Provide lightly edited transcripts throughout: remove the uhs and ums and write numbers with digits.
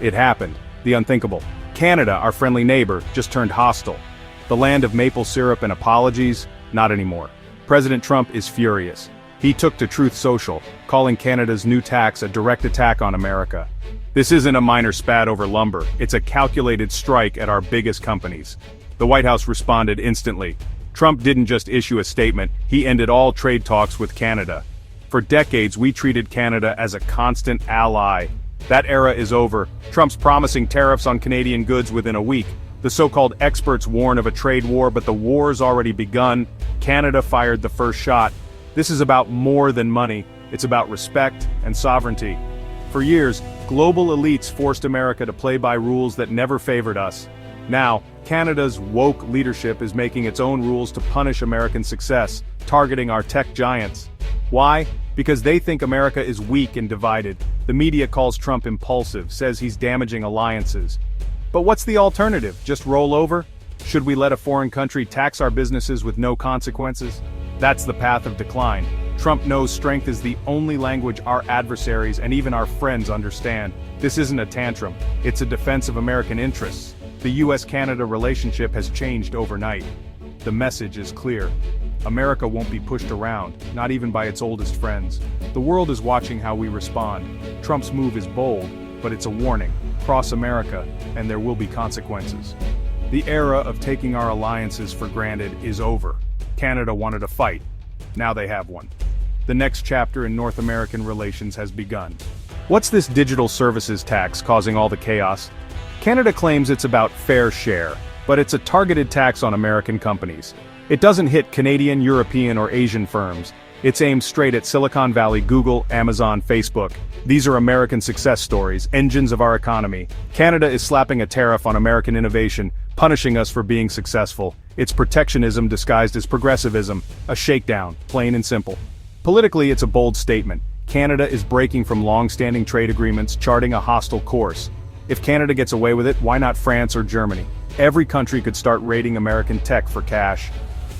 It happened. The unthinkable. Canada, our friendly neighbor, just turned hostile. The land of maple syrup and apologies? Not anymore. President Trump is furious. He took to Truth Social, calling Canada's new tax a direct attack on America. This isn't a minor spat over lumber, it's a calculated strike at our biggest companies. The White House responded instantly. Trump didn't just issue a statement, he ended all trade talks with Canada. For decades we treated Canada as a constant ally. That era is over. Trump's promising tariffs on Canadian goods within a week. The so-called experts warn of a trade war, but the war's already begun. Canada fired the first shot. This is about more than money. It's about respect and sovereignty. For years, global elites forced America to play by rules that never favored us. Now, Canada's woke leadership is making its own rules to punish American success, targeting our tech giants. Why? Because they think America is weak and divided. The media calls Trump impulsive, says he's damaging alliances. But what's the alternative? Just roll over? Should we let a foreign country tax our businesses with no consequences? That's the path of decline. Trump knows strength is the only language our adversaries and even our friends understand. This isn't a tantrum, it's a defense of American interests. The US-Canada relationship has changed overnight. The message is clear. America won't be pushed around, not even by its oldest friends. The world is watching how we respond. Trump's move is bold, but it's a warning. Cross America, and there will be consequences. The era of taking our alliances for granted is over. Canada wanted a fight. Now they have one. The next chapter in North American relations has begun. What's this digital services tax causing all the chaos? Canada claims it's about fair share, but it's a targeted tax on American companies. It doesn't hit Canadian, European, or Asian firms. It's aimed straight at Silicon Valley, Google, Amazon, Facebook. These are American success stories, engines of our economy. Canada is slapping a tariff on American innovation, punishing us for being successful. It's protectionism disguised as progressivism, a shakedown, plain and simple. Politically, it's a bold statement. Canada is breaking from long-standing trade agreements, charting a hostile course. If Canada gets away with it, why not France or Germany? Every country could start raiding American tech for cash.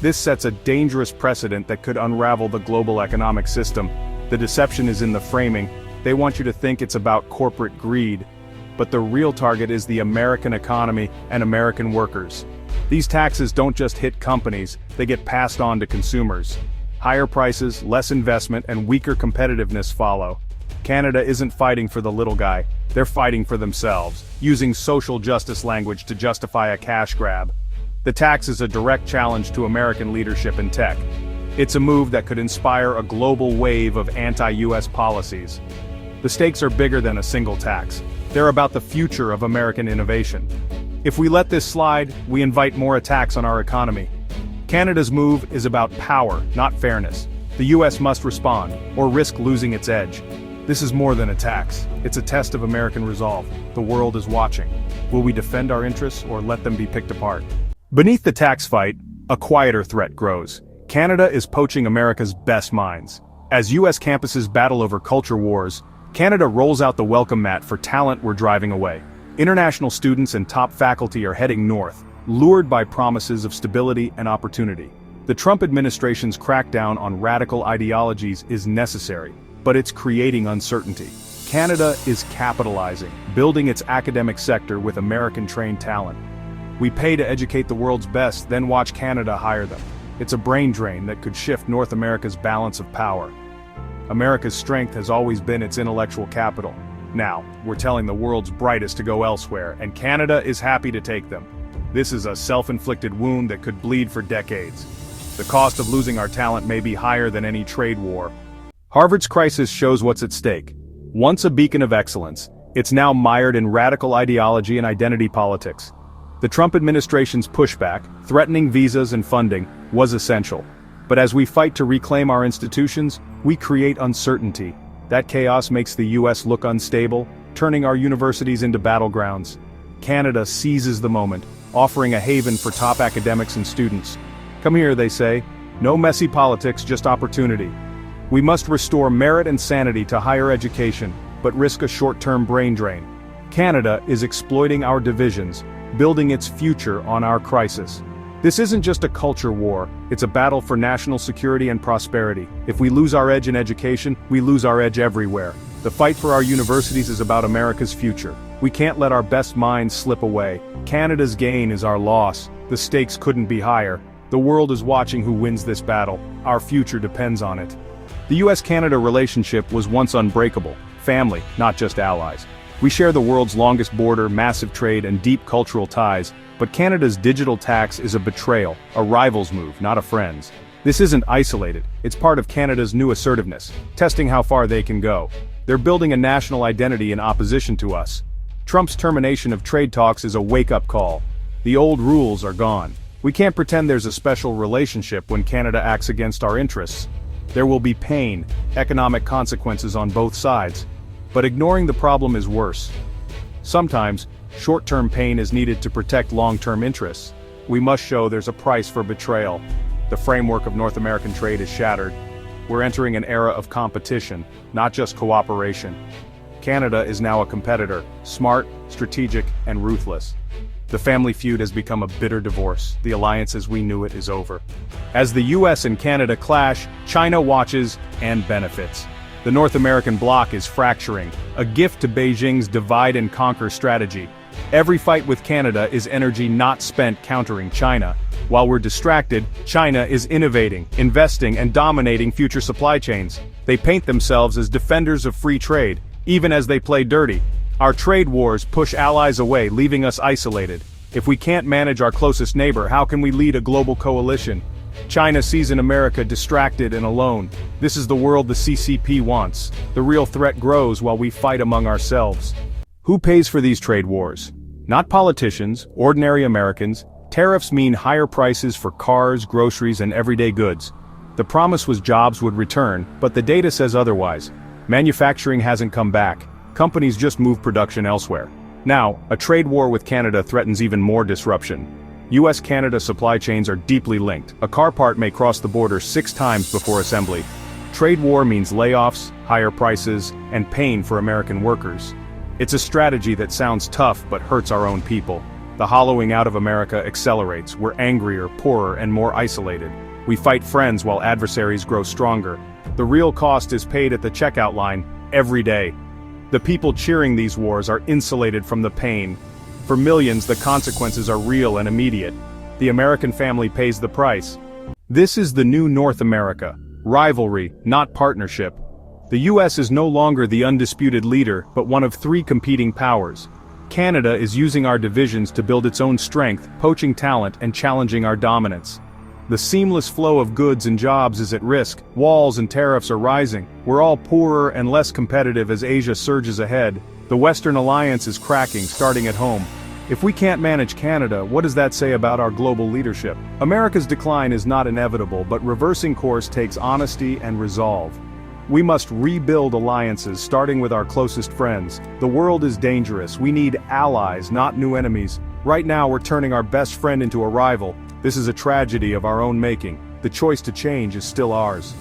This sets a dangerous precedent that could unravel the global economic system. The deception is in the framing. They want you to think it's about corporate greed. But the real target is the American economy and American workers. These taxes don't just hit companies, they get passed on to consumers. Higher prices, less investment, and weaker competitiveness follow. Canada isn't fighting for the little guy, they're fighting for themselves, using social justice language to justify a cash grab. The tax is a direct challenge to American leadership in tech. It's a move that could inspire a global wave of anti-US policies. The stakes are bigger than a single tax. They're about the future of American innovation. If we let this slide, we invite more attacks on our economy. Canada's move is about power, not fairness. The US must respond, or risk losing its edge. This is more than a tax. It's a test of American resolve. The world is watching. Will we defend our interests or let them be picked apart? Beneath the tax fight, a quieter threat grows. Canada is poaching America's best minds. As US campuses battle over culture wars, Canada rolls out the welcome mat for talent we're driving away. International students and top faculty are heading north, lured by promises of stability and opportunity. The Trump administration's crackdown on radical ideologies is necessary, but it's creating uncertainty. Canada is capitalizing, building its academic sector with American-trained talent. We pay to educate the world's best, then watch Canada hire them. It's a brain drain that could shift North America's balance of power. America's strength has always been its intellectual capital. Now, we're telling the world's brightest to go elsewhere, and Canada is happy to take them. This is a self-inflicted wound that could bleed for decades. The cost of losing our talent may be higher than any trade war. Harvard's crisis shows what's at stake. Once a beacon of excellence, it's now mired in radical ideology and identity politics. The Trump administration's pushback, threatening visas and funding, was essential. But as we fight to reclaim our institutions, we create uncertainty. That chaos makes the US look unstable, turning our universities into battlegrounds. Canada seizes the moment, offering a haven for top academics and students. Come here, they say. No messy politics, just opportunity. We must restore merit and sanity to higher education, but risk a short-term brain drain. Canada is exploiting our divisions, building its future on our crisis. This isn't just a culture war, it's a battle for national security and prosperity. If we lose our edge in education, we lose our edge everywhere. The fight for our universities is about America's future. We can't let our best minds slip away. Canada's gain is our loss. The stakes couldn't be higher. The world is watching who wins this battle. Our future depends on it. The US-Canada relationship was once unbreakable. Family, not just allies. We share the world's longest border, massive trade, and deep cultural ties, but Canada's digital tax is a betrayal, a rival's move, not a friend's. This isn't isolated, it's part of Canada's new assertiveness, testing how far they can go. They're building a national identity in opposition to us. Trump's termination of trade talks is a wake-up call. The old rules are gone. We can't pretend there's a special relationship when Canada acts against our interests. There will be pain, economic consequences on both sides. But ignoring the problem is worse. Sometimes, short-term pain is needed to protect long-term interests. We must show there's a price for betrayal. The framework of North American trade is shattered. We're entering an era of competition, not just cooperation. Canada is now a competitor, smart, strategic, and ruthless. The family feud has become a bitter divorce. The alliance as we knew it is over. As the US and Canada clash, China watches and benefits. The North American bloc is fracturing, a gift to Beijing's divide-and-conquer strategy. Every fight with Canada is energy not spent countering China. While we're distracted, China is innovating, investing, and dominating future supply chains. They paint themselves as defenders of free trade, even as they play dirty. Our trade wars push allies away, leaving us isolated. If we can't manage our closest neighbor, how can we lead a global coalition? China sees in America distracted and alone. This is the world the CCP wants. The real threat grows while we fight among ourselves. Who pays for these trade wars? Not politicians, ordinary Americans. Tariffs mean higher prices for cars, groceries, and everyday goods. The promise was jobs would return, but the data says otherwise. Manufacturing hasn't come back. Companies just move production elsewhere. Now, a trade war with Canada threatens even more disruption. US-Canada supply chains are deeply linked. A car part may cross the border 6 times before assembly. Trade war means layoffs, higher prices, and pain for American workers. It's a strategy that sounds tough but hurts our own people. The hollowing out of America accelerates. We're angrier, poorer, and more isolated. We fight friends while adversaries grow stronger. The real cost is paid at the checkout line, every day. The people cheering these wars are insulated from the pain. For millions, the consequences are real and immediate. The American family pays the price. This is the new North America. Rivalry, not partnership. The US is no longer the undisputed leader, but one of 3 competing powers. Canada is using our divisions to build its own strength, poaching talent and challenging our dominance. The seamless flow of goods and jobs is at risk. Walls and tariffs are rising. We're all poorer and less competitive as Asia surges ahead. The Western alliance is cracking, starting at home. If we can't manage Canada, what does that say about our global leadership? America's decline is not inevitable, but reversing course takes honesty and resolve. We must rebuild alliances, starting with our closest friends. The world is dangerous. We need allies, not new enemies. Right now we're turning our best friend into a rival. This is a tragedy of our own making. The choice to change is still ours.